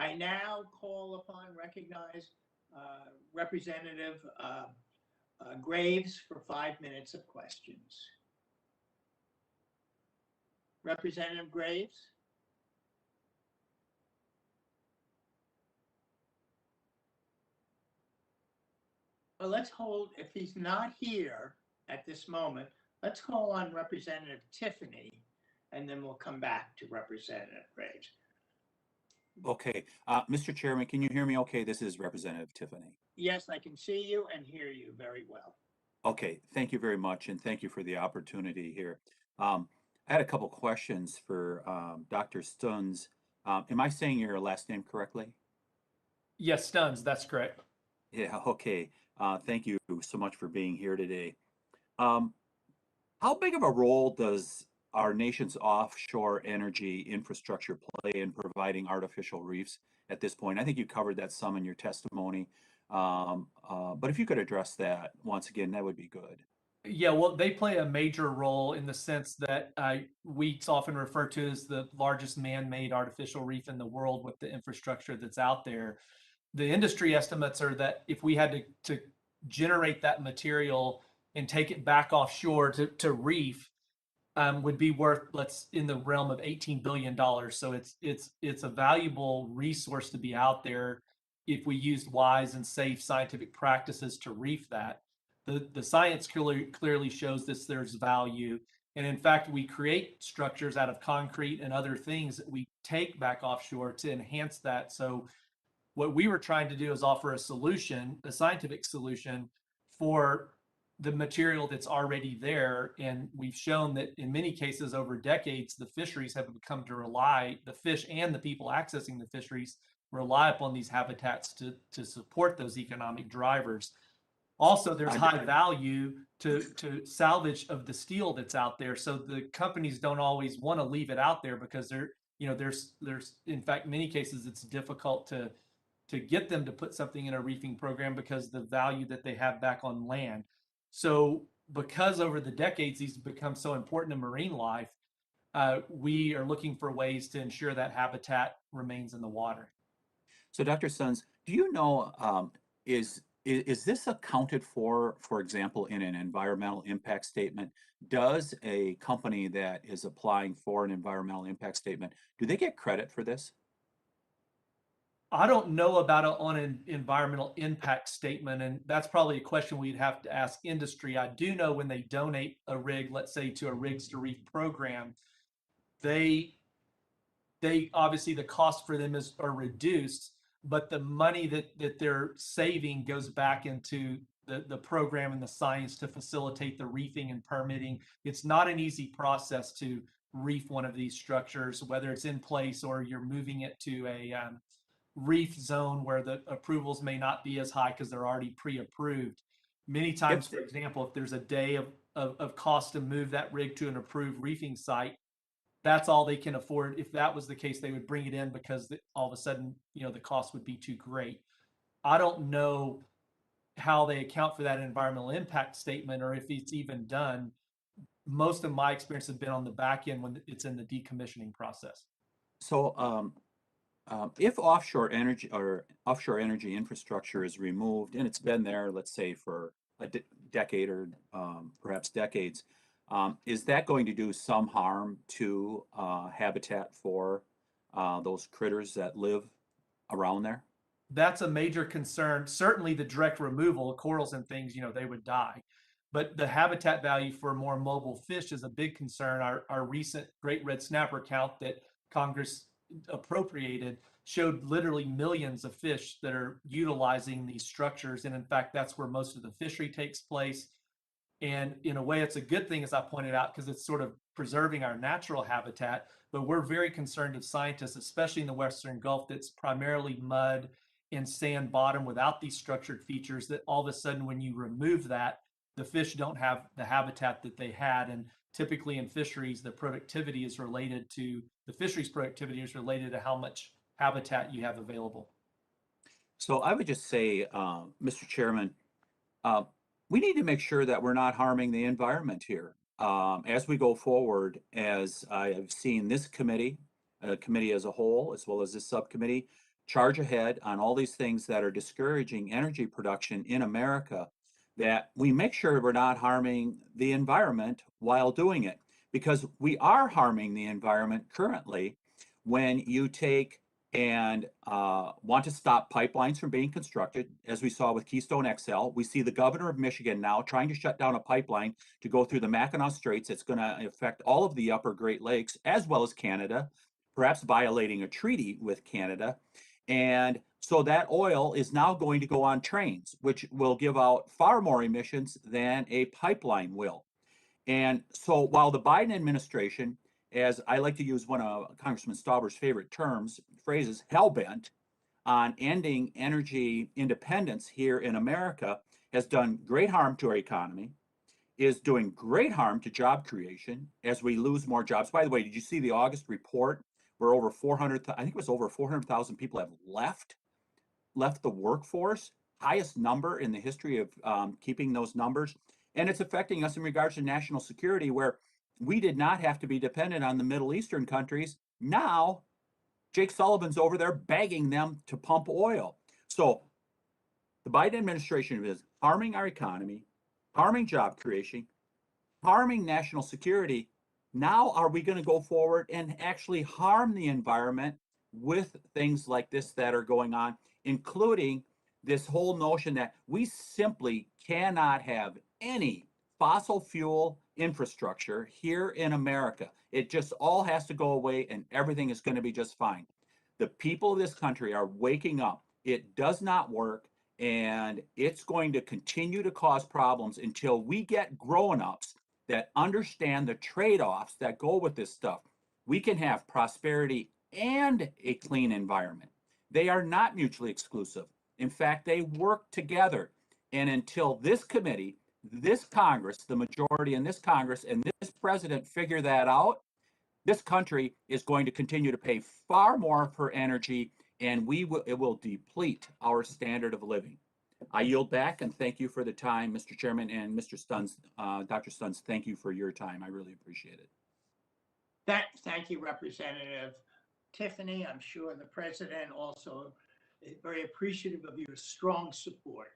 I now call upon, recognize Representative Graves for 5 minutes of questions. Representative Graves? Well, let's hold, if he's not here at this moment, let's call on Representative Tiffanny, and then we'll come back to Representative Graves. Okay, Mr. Chairman, can you hear me okay? This is Representative Tiffanny. Yes, I can see you and hear you very well. Okay, thank you very much, and thank you for the opportunity here. I had a couple questions for Dr. Stuns. Am I saying your last name correctly? Yes, Stuns, that's correct. Yeah, okay. Thank you so much for being here today. How big of a role does our nation's offshore energy infrastructure play in providing artificial reefs at this point? I think you covered that some in your testimony, but if you could address that once again, that would be good. Yeah, well, they play a major role in the sense that we often refer to as the largest man-made artificial reef in the world with the infrastructure that's out there. The industry estimates are that if we had to generate that material and take it back offshore to reef, would be worth in the realm of $18 billion. So it's a valuable resource to be out there if we used wise and safe scientific practices to reef that. The science clearly shows this there's value. And in fact, we create structures out of concrete and other things that we take back offshore to enhance that. So what we were trying to do is offer a solution, a scientific solution for the material that's already there. And we've shown that in many cases over decades, the fisheries have become to rely, the fish and the people accessing the fisheries rely upon these habitats to support those economic drivers. Also, there's high value to salvage of the steel that's out there. So the companies don't always want to leave it out there because there's in fact, many cases it's difficult to get them to put something in a reefing program because the value that they have back on land. So because over the decades, these have become so important to marine life, we are looking for ways to ensure that habitat remains in the water. So, Dr. Stuns, do you know, is this accounted for example, in an environmental impact statement? Does a company that is applying for an environmental impact statement, do they get credit for this? I don't know about it on an environmental impact statement, and that's probably a question we'd have to ask industry. I do know when they donate a rig, let's say to a Rigs to Reef program, they obviously the cost for them are reduced, but the money that they're saving goes back into the program and the science to facilitate the reefing and permitting. It's not an easy process to reef one of these structures, whether it's in place or you're moving it to a reef zone where the approvals may not be as high because they're already pre-approved. Many times, for example, if there's a day of cost to move that rig to an approved reefing site, that's all they can afford. If that was the case, they would bring it in because all of a sudden, the cost would be too great. I don't know how they account for that environmental impact statement or if it's even done. Most of my experience has been on the back end when it's in the decommissioning process. So, if offshore energy infrastructure is removed, and it's been there, let's say for a decade or perhaps decades, is that going to do some harm to habitat for those critters that live around there? That's a major concern. Certainly the direct removal of corals and things, they would die. But the habitat value for more mobile fish is a big concern. Our recent great red snapper count that Congress appropriated showed literally millions of fish that are utilizing these structures. And in fact, that's where most of the fishery takes place. And in a way, it's a good thing, as I pointed out, because it's sort of preserving our natural habitat. But we're very concerned as scientists, especially in the Western Gulf, that's primarily mud and sand bottom without these structured features, that all of a sudden, when you remove that, the fish don't have the habitat that they had. And typically in fisheries, the productivity is related to the fisheries productivity is related to how much habitat you have available. So I would just say, Mr. Chairman, we need to make sure that we're not harming the environment here. As we go forward, as I have seen this committee as a whole, as well as this subcommittee, charge ahead on all these things that are discouraging energy production in America, that we make sure we're not harming the environment while doing it. Because we are harming the environment currently when you take and want to stop pipelines from being constructed, as we saw with Keystone XL. We see the governor of Michigan now trying to shut down a pipeline to go through the Mackinac Straits. It's going to affect all of the upper Great Lakes as well as Canada, perhaps violating a treaty with Canada. And so that oil is now going to go on trains, which will give out far more emissions than a pipeline will. And so while the Biden administration, as I like to use one of Congressman Stauber's favorite phrases, hell-bent on ending energy independence here in America, has done great harm to our economy, is doing great harm to job creation as we lose more jobs. By the way, did you see the August report where over 400, I think it was over 400,000 people have left the workforce, highest number in the history of keeping those numbers. And it's affecting us in regards to national security, where we did not have to be dependent on the Middle Eastern countries. Now, Jake Sullivan's over there begging them to pump oil. So the Biden administration is harming our economy, harming job creation, harming national security. Now, are we going to go forward and actually harm the environment with things like this that are going on, including this whole notion that we simply cannot have any fossil fuel infrastructure here in America? It just all has to go away and everything is going to be just fine. The people of this country are waking up. It does not work, and it's going to continue to cause problems until we get grown-ups that understand the trade-offs that go with this stuff. We can have prosperity and a clean environment. They are not mutually exclusive. In fact, they work together. And until this committee, this Congress, the majority in this Congress, and this president figure that out, this country is going to continue to pay far more for energy, and it will deplete our standard of living. I yield back and thank you for the time, Mr. Chairman, and Mr. Stuns, Dr. Stuns, thank you for your time. I really appreciate it. Thank you, Representative Tiffanny. I'm sure the president also is very appreciative of your strong support.